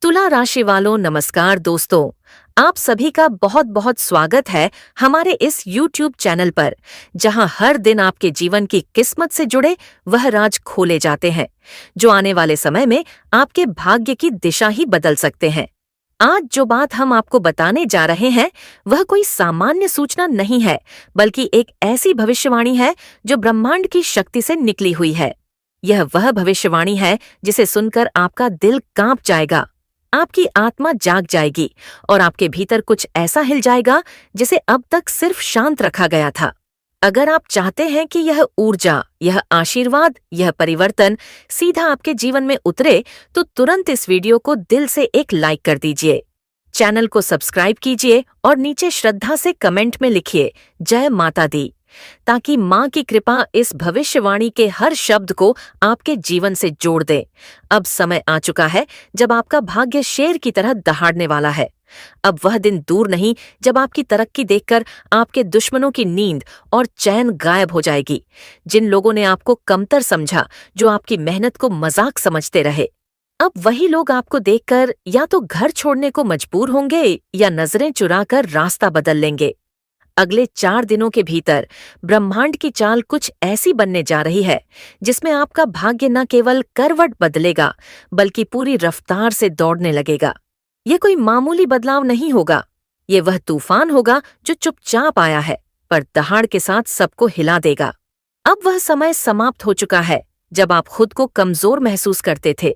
तुला राशि वालों नमस्कार दोस्तों। आप सभी का बहुत बहुत स्वागत है हमारे इस YouTube चैनल पर, जहां हर दिन आपके जीवन की किस्मत से जुड़े वह राज खोले जाते हैं जो आने वाले समय में आपके भाग्य की दिशा ही बदल सकते हैं। आज जो बात हम आपको बताने जा रहे हैं वह कोई सामान्य सूचना नहीं है, बल्कि एक ऐसी भविष्यवाणी है जो ब्रह्मांड की शक्ति से निकली हुई है। यह वह भविष्यवाणी है जिसे सुनकर आपका दिल कांप जाएगा, आपकी आत्मा जाग जाएगी और आपके भीतर कुछ ऐसा हिल जाएगा जिसे अब तक सिर्फ शांत रखा गया था। अगर आप चाहते हैं कि यह ऊर्जा, यह आशीर्वाद, यह परिवर्तन सीधा आपके जीवन में उतरे, तो तुरंत इस वीडियो को दिल से एक लाइक कर दीजिए, चैनल को सब्सक्राइब कीजिए और नीचे श्रद्धा से कमेंट में लिखिए जय माता दी, ताकि माँ की कृपा इस भविष्यवाणी के हर शब्द को आपके जीवन से जोड़ दे। अब समय आ चुका है जब आपका भाग्य शेर की तरह दहाड़ने वाला है। अब वह दिन दूर नहीं जब आपकी तरक्की देखकर आपके दुश्मनों की नींद और चैन गायब हो जाएगी। जिन लोगों ने आपको कमतर समझा, जो आपकी मेहनत को मजाक समझते रहे, अब वही लोग आपको देखकर या तो घर छोड़ने को मजबूर होंगे या नजरें चुराकर रास्ता बदल लेंगे। अगले 4 दिनों के भीतर ब्रह्मांड की चाल कुछ ऐसी बनने जा रही है जिसमें आपका भाग्य न केवल करवट बदलेगा, बल्कि पूरी रफ्तार से दौड़ने लगेगा। ये कोई मामूली बदलाव नहीं होगा, ये वह तूफान होगा जो चुपचाप आया है पर दहाड़ के साथ सबको हिला देगा। अब वह समय समाप्त हो चुका है जब आप खुद को कमजोर महसूस करते थे।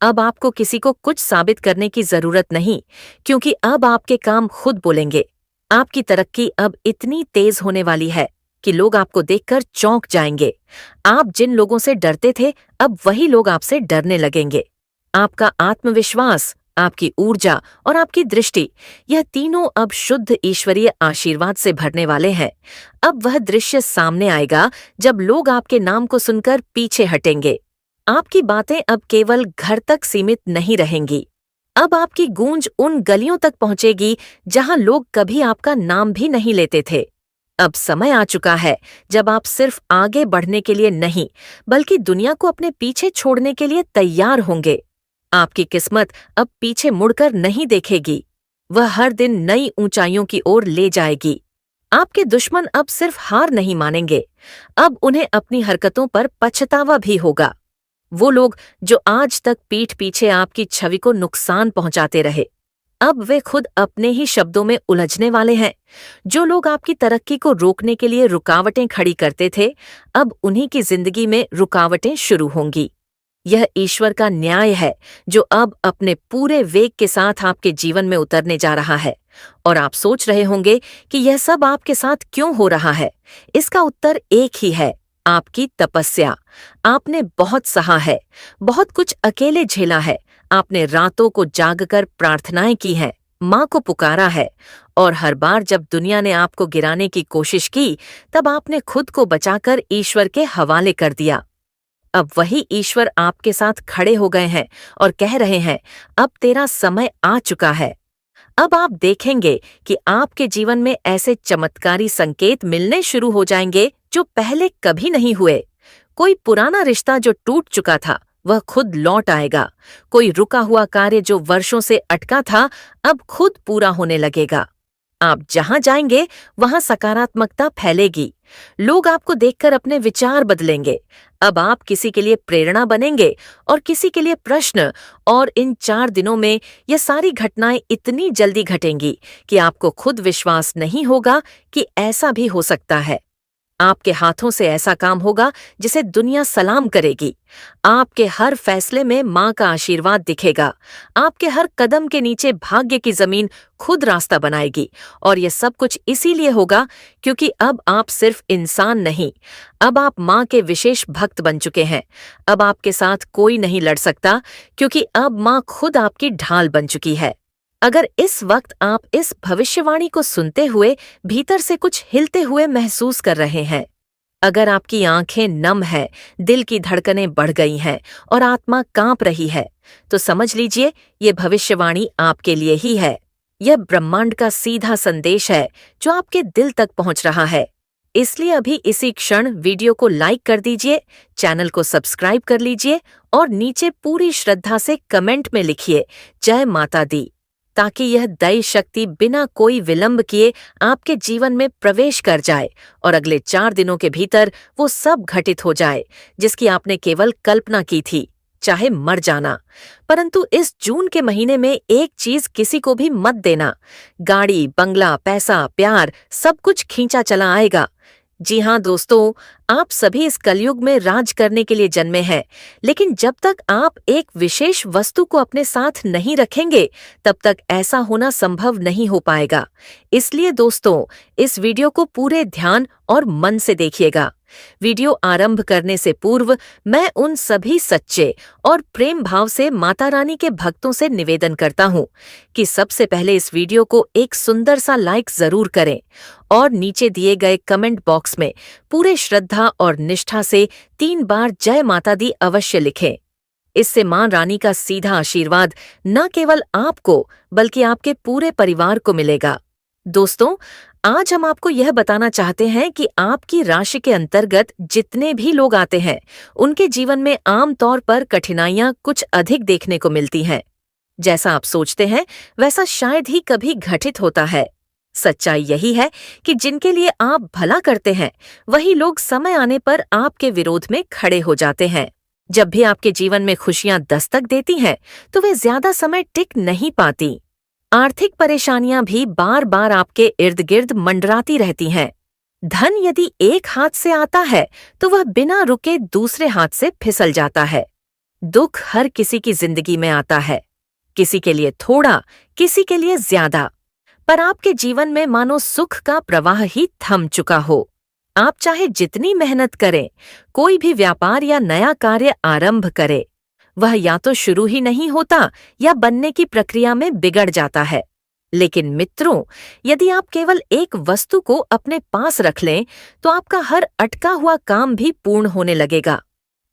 अब आपको किसी को कुछ साबित करने की जरूरत नहीं, क्योंकि अब आपके काम खुद बोलेंगे। आपकी तरक्की अब इतनी तेज होने वाली है कि लोग आपको देखकर चौंक जाएंगे। आप जिन लोगों से डरते थे, अब वही लोग आपसे डरने लगेंगे। आपका आत्मविश्वास, आपकी ऊर्जा और आपकी दृष्टि, यह तीनों अब शुद्ध ईश्वरीय आशीर्वाद से भरने वाले हैं। अब वह दृश्य सामने आएगा जब लोग आपके नाम को सुनकर पीछे हटेंगे। आपकी बातें अब केवल घर तक सीमित नहीं रहेंगी। अब आपकी गूंज उन गलियों तक पहुंचेगी जहां लोग कभी आपका नाम भी नहीं लेते थे। अब समय आ चुका है जब आप सिर्फ आगे बढ़ने के लिए नहीं, बल्कि दुनिया को अपने पीछे छोड़ने के लिए तैयार होंगे। आपकी किस्मत अब पीछे मुड़कर नहीं देखेगी, वह हर दिन नई ऊंचाइयों की ओर ले जाएगी। आपके दुश्मन अब सिर्फ हार नहीं मानेंगे, अब उन्हें अपनी हरकतों पर पछतावा भी होगा। वो लोग जो आज तक पीठ पीछे आपकी छवि को नुकसान पहुंचाते रहे, अब वे खुद अपने ही शब्दों में उलझने वाले हैं। जो लोग आपकी तरक्की को रोकने के लिए रुकावटें खड़ी करते थे, अब उन्हीं की जिंदगी में रुकावटें शुरू होंगी। यह ईश्वर का न्याय है जो अब अपने पूरे वेग के साथ आपके जीवन में उतरने जा रहा है। और आप सोच रहे होंगे कि यह सब आपके साथ क्यों हो रहा है। इसका उत्तर एक ही है, आपकी तपस्या। आपने बहुत सहा है, बहुत कुछ अकेले झेला है। आपने रातों को जागकर प्रार्थनाएं की हैं, माँ को पुकारा है, और हर बार जब दुनिया ने आपको गिराने की कोशिश की, तब आपने खुद को बचाकर ईश्वर के हवाले कर दिया। अब वही ईश्वर आपके साथ खड़े हो गए हैं और कह रहे हैं, अब तेरा समय आ चुका है। अब आप देखेंगे कि आपके जीवन में ऐसे चमत्कारी संकेत मिलने शुरू हो जाएंगे जो पहले कभी नहीं हुए। कोई पुराना रिश्ता जो टूट चुका था, वह खुद लौट आएगा। कोई रुका हुआ कार्य जो वर्षों से अटका था, अब खुद पूरा होने लगेगा। आप जहां जाएंगे वहां सकारात्मकता फैलेगी। लोग आपको देखकर अपने विचार बदलेंगे। अब आप किसी के लिए प्रेरणा बनेंगे और किसी के लिए प्रश्न। और इन 4 दिनों में ये सारी घटनाएं इतनी जल्दी घटेंगी कि आपको खुद विश्वास नहीं होगा कि ऐसा भी हो सकता है। आपके हाथों से ऐसा काम होगा जिसे दुनिया सलाम करेगी। आपके हर फैसले में माँ का आशीर्वाद दिखेगा। आपके हर कदम के नीचे भाग्य की जमीन खुद रास्ता बनाएगी। और ये सब कुछ इसीलिए होगा क्योंकि अब आप सिर्फ इंसान नहीं, अब आप माँ के विशेष भक्त बन चुके हैं। अब आपके साथ कोई नहीं लड़ सकता, क्योंकि अब माँ खुद आपकी ढाल बन चुकी है। अगर इस वक्त आप इस भविष्यवाणी को सुनते हुए भीतर से कुछ हिलते हुए महसूस कर रहे हैं, अगर आपकी आंखें नम है, दिल की धड़कनें बढ़ गई हैं और आत्मा कांप रही है, तो समझ लीजिए ये भविष्यवाणी आपके लिए ही है। यह ब्रह्मांड का सीधा संदेश है जो आपके दिल तक पहुंच रहा है। इसलिए अभी इसी क्षण वीडियो को लाइक कर दीजिए, चैनल को सब्सक्राइब कर लीजिए और नीचे पूरी श्रद्धा से कमेंट में लिखिए जय माता दी, ताकि यह दैवी शक्ति बिना कोई विलंब किए आपके जीवन में प्रवेश कर जाए और अगले 4 दिनों के भीतर वो सब घटित हो जाए जिसकी आपने केवल कल्पना की थी, चाहे मर जाना। परंतु इस जून के महीने में एक चीज किसी को भी मत देना। गाड़ी, बंगला, पैसा, प्यार सब कुछ खींचा चला आएगा। जी हाँ दोस्तों, आप सभी इस कलयुग में राज करने के लिए जन्मे हैं, लेकिन जब तक आप एक विशेष वस्तु को अपने साथ नहीं रखेंगे तब तक ऐसा होना संभव नहीं हो पाएगा। इसलिए दोस्तों, इस वीडियो को पूरे ध्यान और मन से देखिएगा। वीडियो आरंभ करने से पूर्व मैं उन सभी सच्चे और प्रेम भाव से माता रानी के भक्तों से निवेदन करता हूँ कि सबसे पहले इस वीडियो को एक सुंदर सा लाइक जरूर करें और नीचे दिए गए कमेंट बॉक्स में पूरे श्रद्धा और निष्ठा से 3 बार जय माता दी अवश्य लिखें। इससे मां रानी का सीधा आशीर्वाद न केवल आपको बल्कि आपके पूरे परिवार को मिलेगा। दोस्तों, आज हम आपको यह बताना चाहते हैं कि आपकी राशि के अंतर्गत जितने भी लोग आते हैं उनके जीवन में आम तौर पर कठिनाइयां कुछ अधिक देखने को मिलती हैं। जैसा आप सोचते हैं वैसा शायद ही कभी घटित होता है। सच्चाई यही है कि जिनके लिए आप भला करते हैं वही लोग समय आने पर आपके विरोध में खड़े हो जाते हैं। जब भी आपके जीवन में खुशियां दस्तक देती हैं तो वे ज्यादा समय टिक नहीं पाती। आर्थिक परेशानियां भी बार बार आपके इर्द गिर्द मंडराती रहती हैं। धन यदि एक हाथ से आता है तो वह बिना रुके दूसरे हाथ से फिसल जाता है। दुख हर किसी की जिंदगी में आता है, किसी के लिए थोड़ा, किसी के लिए ज्यादा, पर आपके जीवन में मानो सुख का प्रवाह ही थम चुका हो। आप चाहे जितनी मेहनत करें, कोई भी व्यापार या नया कार्य आरंभ करें, वह या तो शुरू ही नहीं होता या बनने की प्रक्रिया में बिगड़ जाता है। लेकिन मित्रों, यदि आप केवल एक वस्तु को अपने पास रख लें तो आपका हर अटका हुआ काम भी पूर्ण होने लगेगा।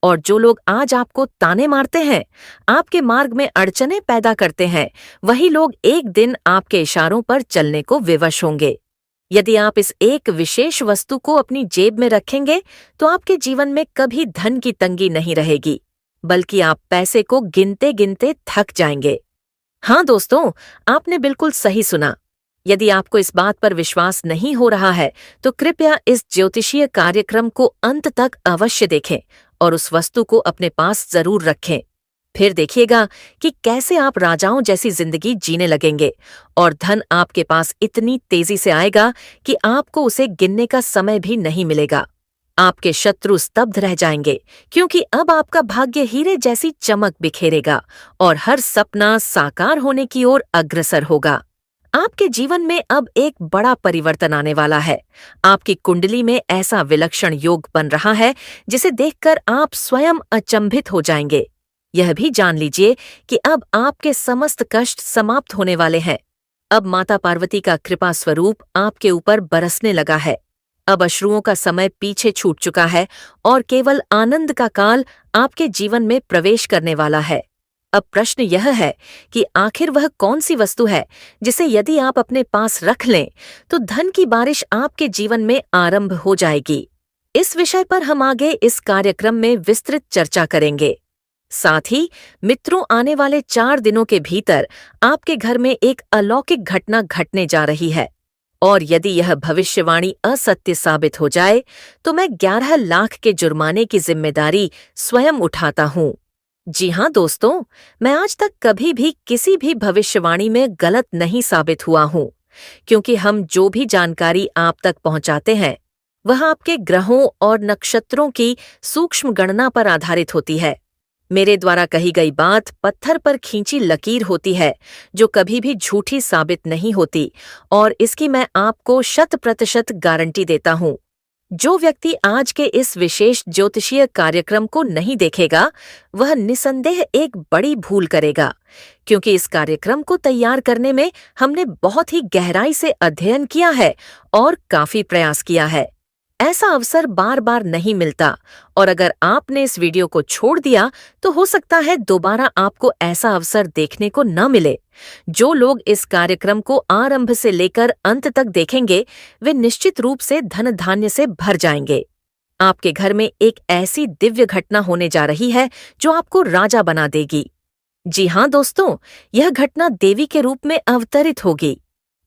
और जो लोग आज आपको ताने मारते हैं, आपके मार्ग में अड़चने पैदा करते हैं, वही लोग एक दिन आपके इशारों पर चलने को विवश होंगे। यदि आप इस एक विशेष वस्तु को अपनी जेब में रखेंगे तो आपके जीवन में कभी धन की तंगी नहीं रहेगी, बल्कि आप पैसे को गिनते गिनते थक जाएंगे। हाँ दोस्तों, आपने बिल्कुल सही सुना। यदि आपको इस बात पर विश्वास नहीं हो रहा है तो कृपया इस ज्योतिषीय कार्यक्रम को अंत तक अवश्य देखें और उस वस्तु को अपने पास जरूर रखें। फिर देखिएगा कि कैसे आप राजाओं जैसी जिंदगी जीने लगेंगे और धन आपके पास इतनी तेजी से आएगा कि आपको उसे गिनने का समय भी नहीं मिलेगा। आपके शत्रु स्तब्ध रह जाएंगे, क्योंकि अब आपका भाग्य हीरे जैसी चमक बिखेरेगा और हर सपना साकार होने की ओर अग्रसर होगा। आपके जीवन में अब एक बड़ा परिवर्तन आने वाला है। आपकी कुंडली में ऐसा विलक्षण योग बन रहा है जिसे देखकर आप स्वयं अचंभित हो जाएंगे। यह भी जान लीजिए कि अब आपके समस्त कष्ट समाप्त होने वाले हैं। अब माता पार्वती का कृपा स्वरूप आपके ऊपर बरसने लगा है। अब अश्रुओं का समय पीछे छूट चुका है और केवल आनंद का काल आपके जीवन में प्रवेश करने वाला है। अब प्रश्न यह है कि आखिर वह कौन सी वस्तु है जिसे यदि आप अपने पास रख लें तो धन की बारिश आपके जीवन में आरंभ हो जाएगी। इस विषय पर हम आगे इस कार्यक्रम में विस्तृत चर्चा करेंगे। साथ ही मित्रों, आने वाले 4 दिनों के भीतर आपके घर में एक अलौकिक घटना घटने जा रही है और यदि यह भविष्यवाणी असत्य साबित हो जाए तो मैं 11 लाख के जुर्माने की जिम्मेदारी स्वयं उठाता हूँ। जी हाँ दोस्तों, मैं आज तक कभी भी किसी भी भविष्यवाणी में गलत नहीं साबित हुआ हूँ, क्योंकि हम जो भी जानकारी आप तक पहुँचाते हैं वह आपके ग्रहों और नक्षत्रों की सूक्ष्म गणना पर आधारित होती है। मेरे द्वारा कही गई बात पत्थर पर खींची लकीर होती है जो कभी भी झूठी साबित नहीं होती, और इसकी मैं आपको 100% गारंटी देता हूँ। जो व्यक्ति आज के इस विशेष ज्योतिषीय कार्यक्रम को नहीं देखेगा वह निसंदेह एक बड़ी भूल करेगा, क्योंकि इस कार्यक्रम को तैयार करने में हमने बहुत ही गहराई से अध्ययन किया है और काफी प्रयास किया है। ऐसा अवसर बार बार नहीं मिलता और अगर आपने इस वीडियो को छोड़ दिया तो हो सकता है दोबारा आपको ऐसा अवसर देखने को न मिले। जो लोग इस कार्यक्रम को आरंभ से लेकर अंत तक देखेंगे वे निश्चित रूप से धन धान्य से भर जाएंगे। आपके घर में एक ऐसी दिव्य घटना होने जा रही है जो आपको राजा बना देगी। जी हाँ दोस्तों, यह घटना देवी के रूप में अवतरित होगी,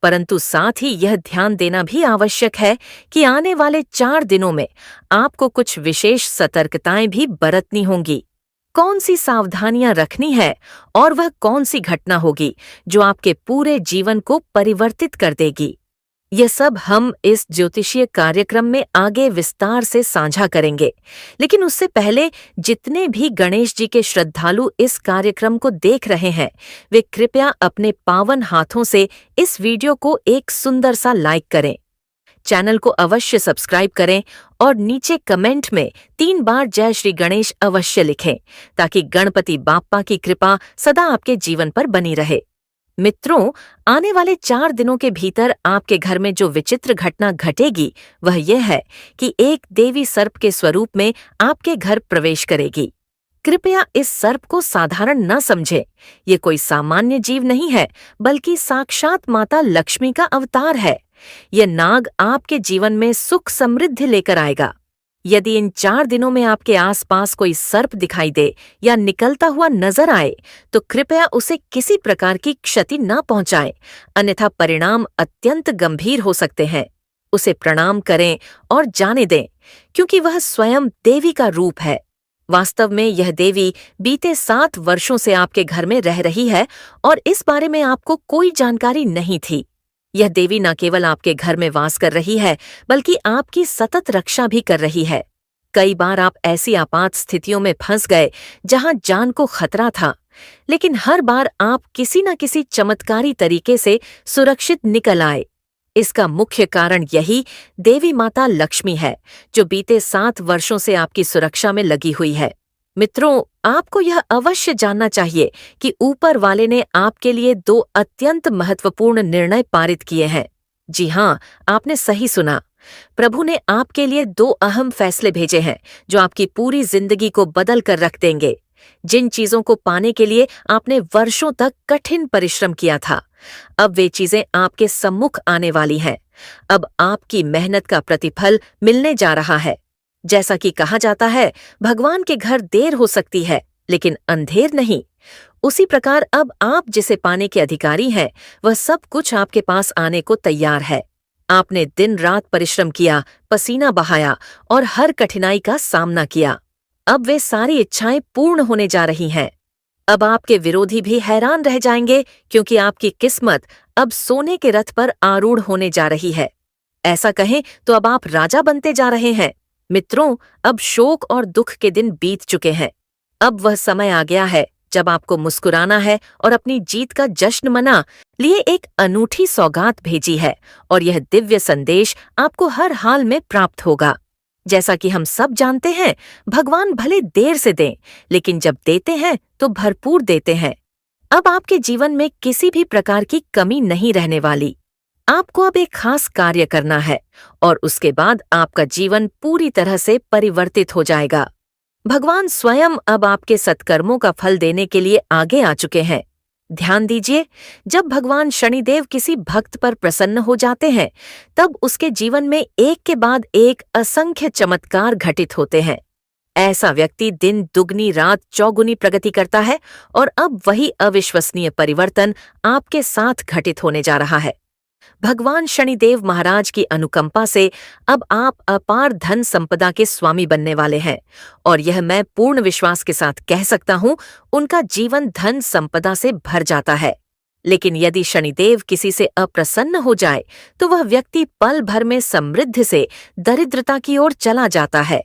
परंतु साथ ही यह ध्यान देना भी आवश्यक है कि आने वाले 4 दिनों में आपको कुछ विशेष सतर्कताएं भी बरतनी होंगी। कौन सी सावधानियां रखनी है और वह कौन सी घटना होगी जो आपके पूरे जीवन को परिवर्तित कर देगी, यह सब हम इस ज्योतिषीय कार्यक्रम में आगे विस्तार से साझा करेंगे। लेकिन उससे पहले जितने भी गणेश जी के श्रद्धालु इस कार्यक्रम को देख रहे हैं वे कृपया अपने पावन हाथों से इस वीडियो को एक सुंदर सा लाइक करें, चैनल को अवश्य सब्सक्राइब करें और नीचे कमेंट में 3 बार जय श्री गणेश अवश्य लिखें ताकि गणपति बाप्पा की कृपा सदा आपके जीवन पर बनी रहे। मित्रों, आने वाले 4 दिनों के भीतर आपके घर में जो विचित्र घटना घटेगी वह यह है कि एक देवी सर्प के स्वरूप में आपके घर प्रवेश करेगी। कृपया इस सर्प को साधारण न समझें। ये कोई सामान्य जीव नहीं है बल्कि साक्षात माता लक्ष्मी का अवतार है। यह नाग आपके जीवन में सुख समृद्धि लेकर आएगा। यदि इन 4 दिनों में आपके आसपास कोई सर्प दिखाई दे या निकलता हुआ नजर आए तो कृपया उसे किसी प्रकार की क्षति न पहुंचाएं, अन्यथा परिणाम अत्यंत गंभीर हो सकते हैं। उसे प्रणाम करें और जाने दें, क्योंकि वह स्वयं देवी का रूप है। वास्तव में यह देवी बीते 7 वर्षों से आपके घर में रह रही है और इस बारे में आपको कोई जानकारी नहीं थी। यह देवी न केवल आपके घर में वास कर रही है बल्कि आपकी सतत रक्षा भी कर रही है। कई बार आप ऐसी आपात स्थितियों में फंस गए जहां जान को खतरा था, लेकिन हर बार आप किसी न किसी चमत्कारी तरीके से सुरक्षित निकल आए। इसका मुख्य कारण यही देवी माता लक्ष्मी है जो बीते 7 वर्षों से आपकी सुरक्षा में लगी हुई है। मित्रों, आपको यह अवश्य जानना चाहिए कि ऊपर वाले ने आपके लिए 2 अत्यंत महत्वपूर्ण निर्णय पारित किए हैं। जी हाँ, आपने सही सुना। प्रभु ने आपके लिए 2 अहम फैसले भेजे हैं जो आपकी पूरी जिंदगी को बदल कर रख देंगे। जिन चीजों को पाने के लिए आपने वर्षों तक कठिन परिश्रम किया था, अब वे चीजें आपके सम्मुख आने वाली हैं। अब आपकी मेहनत का प्रतिफल मिलने जा रहा है। जैसा कि कहा जाता है, भगवान के घर देर हो सकती है लेकिन अंधेर नहीं। उसी प्रकार अब आप जिसे पाने के अधिकारी हैं वह सब कुछ आपके पास आने को तैयार है। आपने दिन रात परिश्रम किया, पसीना बहाया और हर कठिनाई का सामना किया। अब वे सारी इच्छाएं पूर्ण होने जा रही हैं। अब आपके विरोधी भी हैरान रह जाएंगे क्योंकि आपकी किस्मत अब सोने के रथ पर आरूढ़ होने जा रही है। ऐसा कहें तो अब आप राजा बनते जा रहे हैं। मित्रों, अब शोक और दुख के दिन बीत चुके हैं। अब वह समय आ गया है जब आपको मुस्कुराना है और अपनी जीत का जश्न मना लिए एक अनूठी सौगात भेजी है और यह दिव्य संदेश आपको हर हाल में प्राप्त होगा। जैसा कि हम सब जानते हैं, भगवान भले देर से दें लेकिन जब देते हैं तो भरपूर देते हैं। अब आपके जीवन में किसी भी प्रकार की कमी नहीं रहने वाली। आपको अब एक खास कार्य करना है और उसके बाद आपका जीवन पूरी तरह से परिवर्तित हो जाएगा। भगवान स्वयं अब आपके सत्कर्मों का फल देने के लिए आगे आ चुके हैं। ध्यान दीजिए, जब भगवान शनिदेव किसी भक्त पर प्रसन्न हो जाते हैं तब उसके जीवन में एक के बाद एक असंख्य चमत्कार घटित होते हैं। ऐसा व्यक्ति दिन दुगनी रात चौगुनी प्रगति करता है और अब वही अविश्वसनीय परिवर्तन आपके साथ घटित होने जा रहा है। भगवान शनिदेव महाराज की अनुकंपा से अब आप अपार धन संपदा के स्वामी बनने वाले हैं और यह मैं पूर्ण विश्वास के साथ कह सकता हूँ, उनका जीवन धन संपदा से भर जाता है। लेकिन यदि शनिदेव किसी से अप्रसन्न हो जाए तो वह व्यक्ति पल भर में समृद्धि से दरिद्रता की ओर चला जाता है।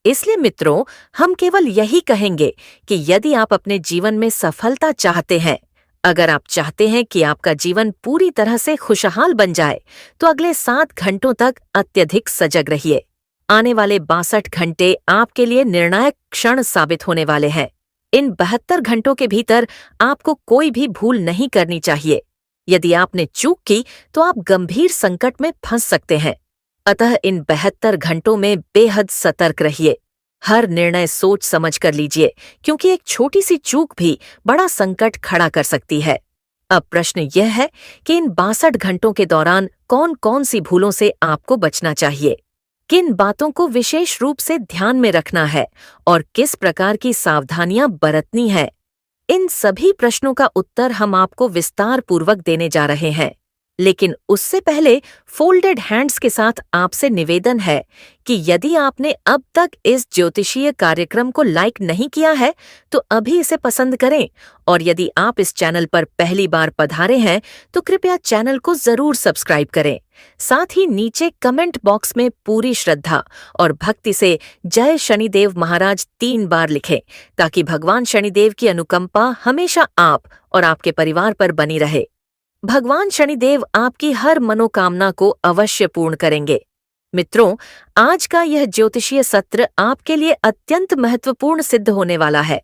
इसलिए मित्रों, हम केवल यही कहेंगे कि यदि आप अपने जीवन में सफलता चाहते हैं, अगर आप चाहते हैं कि आपका जीवन पूरी तरह से खुशहाल बन जाए, तो अगले 7 घंटों तक अत्यधिक सजग रहिए। आने वाले 62 घंटे आपके लिए निर्णायक क्षण साबित होने वाले हैं। इन 72 घंटों के भीतर आपको कोई भी भूल नहीं करनी चाहिए। यदि आपने चूक की तो आप गंभीर संकट में फंस सकते हैं। अतः इन 72 घंटों में बेहद सतर्क रहिए। हर निर्णय सोच समझ कर लीजिए, क्योंकि एक छोटी सी चूक भी बड़ा संकट खड़ा कर सकती है। अब प्रश्न यह है कि इन 62 घंटों के दौरान कौन कौन सी भूलों से आपको बचना चाहिए, किन बातों को विशेष रूप से ध्यान में रखना है और किस प्रकार की सावधानियां बरतनी है। इन सभी प्रश्नों का उत्तर हम आपको विस्तार पूर्वक देने जा रहे हैं। लेकिन उससे पहले फोल्डेड हैंड्स के साथ आपसे निवेदन है कि यदि आपने अब तक इस ज्योतिषीय कार्यक्रम को लाइक नहीं किया है तो अभी इसे पसंद करें, और यदि आप इस चैनल पर पहली बार पधारे हैं तो कृपया चैनल को जरूर सब्सक्राइब करें। साथ ही नीचे कमेंट बॉक्स में पूरी श्रद्धा और भक्ति से जय शनिदेव महाराज 3 बार लिखें, ताकि भगवान शनिदेव की अनुकंपा हमेशा आप और आपके परिवार पर बनी रहे। भगवान शनिदेव आपकी हर मनोकामना को अवश्य पूर्ण करेंगे। मित्रों, आज का यह ज्योतिषीय सत्र आपके लिए अत्यंत महत्वपूर्ण सिद्ध होने वाला है,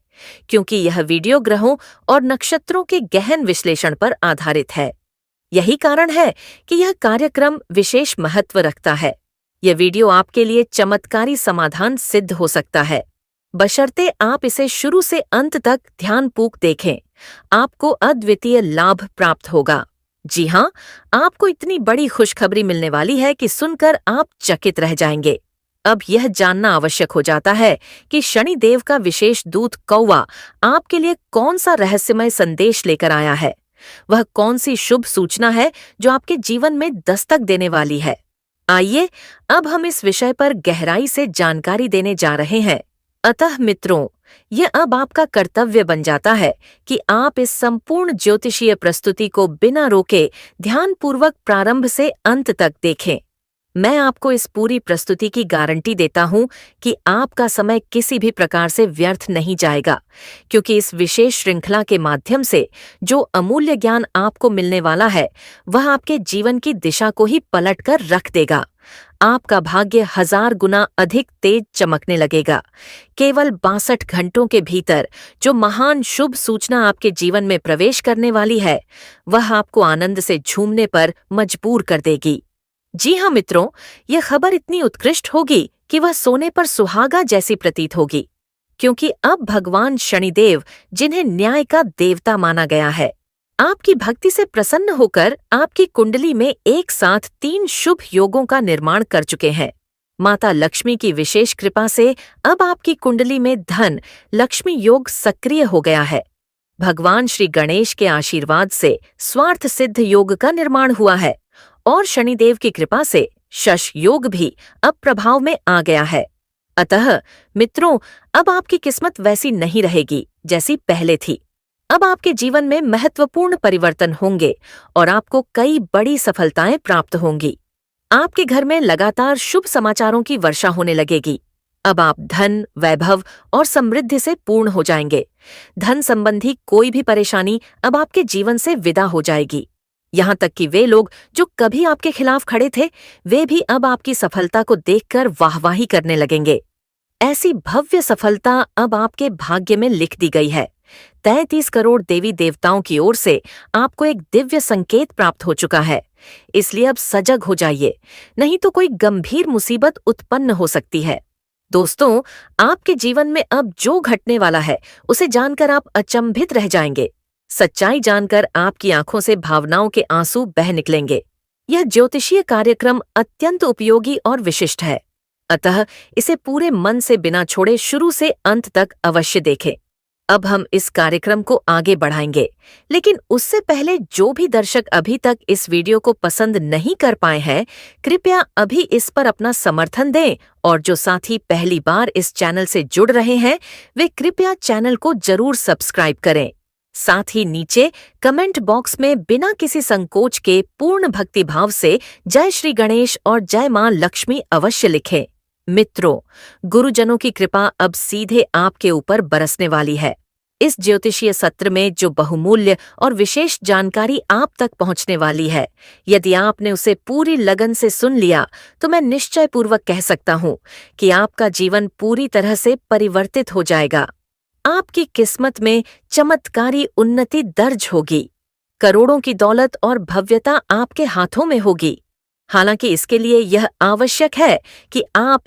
क्योंकि यह वीडियो ग्रहों और नक्षत्रों के गहन विश्लेषण पर आधारित है। यही कारण है कि यह कार्यक्रम विशेष महत्व रखता है। यह वीडियो आपके लिए चमत्कारी समाधान सिद्ध हो सकता है, बशर्ते आप इसे शुरू से अंत तक ध्यानपूर्वक देखें। आपको अद्वितीय लाभ प्राप्त होगा। जी हाँ, आपको इतनी बड़ी खुशखबरी मिलने वाली है कि सुनकर आप चकित रह जाएंगे। अब यह जानना आवश्यक हो जाता है कि शनिदेव का विशेष दूत कौवा आपके लिए कौन सा रहस्यमय संदेश लेकर आया है। वह कौन सी शुभ सूचना है जो आपके जीवन में दस्तक देने वाली है। आइए अब हम इस विषय पर गहराई से जानकारी देने जा रहे हैं। अतः मित्रों, यह अब आपका कर्तव्य बन जाता है कि आप इस संपूर्ण ज्योतिषीय प्रस्तुति को बिना रोके ध्यानपूर्वक प्रारंभ से अंत तक देखें। मैं आपको इस पूरी प्रस्तुति की गारंटी देता हूं कि आपका समय किसी भी प्रकार से व्यर्थ नहीं जाएगा, क्योंकि इस विशेष श्रृंखला के माध्यम से जो अमूल्य ज्ञान आपको मिलने वाला है वह आपके जीवन की दिशा को ही पलटकर रख देगा। आपका भाग्य 1000 गुना अधिक तेज चमकने लगेगा। केवल 62 घंटों के भीतर जो महान शुभ सूचना आपके जीवन में प्रवेश करने वाली है वह आपको आनंद से झूमने पर मजबूर कर देगी। जी हाँ मित्रों, यह खबर इतनी उत्कृष्ट होगी कि वह सोने पर सुहागा जैसी प्रतीत होगी, क्योंकि अब भगवान शनिदेव, जिन्हें न्याय का देवता माना गया है, आपकी भक्ति से प्रसन्न होकर आपकी कुंडली में एक साथ 3 शुभ योगों का निर्माण कर चुके हैं। माता लक्ष्मी की विशेष कृपा से अब आपकी कुंडली में धन लक्ष्मी योग सक्रिय हो गया है। भगवान श्री गणेश के आशीर्वाद से स्वार्थ सिद्ध योग का निर्माण हुआ है और शनिदेव की कृपा से शश योग भी अब प्रभाव में आ गया है। अतः मित्रों, अब आपकी किस्मत वैसी नहीं रहेगी जैसी पहले थी। अब आपके जीवन में महत्वपूर्ण परिवर्तन होंगे और आपको कई बड़ी सफलताएं प्राप्त होंगी। आपके घर में लगातार शुभ समाचारों की वर्षा होने लगेगी। अब आप धन, वैभव और समृद्धि से पूर्ण हो जाएंगे। धन संबंधी कोई भी परेशानी अब आपके जीवन से विदा हो जाएगी। यहाँ तक कि वे लोग जो कभी आपके खिलाफ खड़े थे, वे भी अब आपकी सफलता को देखकर वाहवाही करने लगेंगे। ऐसी भव्य सफलता अब आपके भाग्य में लिख दी गई है। 33 करोड़ देवी देवताओं की ओर से आपको एक दिव्य संकेत प्राप्त हो चुका है। इसलिए अब सजग हो जाइए, नहीं तो कोई गंभीर मुसीबत उत्पन्न हो सकती है। दोस्तों, आपके जीवन में अब जो घटने वाला है उसे जानकर आप अचंभित रह जाएंगे। सच्चाई जानकर आपकी आंखों से भावनाओं के आंसू बह निकलेंगे। यह ज्योतिषीय कार्यक्रम अत्यंत उपयोगी और विशिष्ट है, अतः इसे पूरे मन से बिना छोड़े शुरू से अंत तक अवश्य देखें। अब हम इस कार्यक्रम को आगे बढ़ाएंगे, लेकिन उससे पहले जो भी दर्शक अभी तक इस वीडियो को पसंद नहीं कर पाए हैं, कृपया अभी इस पर अपना समर्थन दें, और जो साथी पहली बार इस चैनल से जुड़ रहे हैं वे कृपया चैनल को जरूर सब्सक्राइब करें। साथ ही नीचे कमेंट बॉक्स में बिना किसी संकोच के पूर्ण भक्तिभाव से जय श्री गणेश और जय मां लक्ष्मी अवश्य लिखें। मित्रों, गुरुजनों की कृपा अब सीधे आपके ऊपर बरसने वाली है। इस ज्योतिषीय सत्र में जो बहुमूल्य और विशेष जानकारी आप तक पहुंचने वाली है, यदि आपने उसे पूरी लगन से सुन लिया तो मैं निश्चय पूर्वक कह सकता हूं कि आपका जीवन पूरी तरह से परिवर्तित हो जाएगा। आपकी किस्मत में चमत्कारी उन्नति दर्ज होगी। करोड़ों की दौलत और भव्यता आपके हाथों में होगी। हालांकि इसके लिए यह आवश्यक है कि आप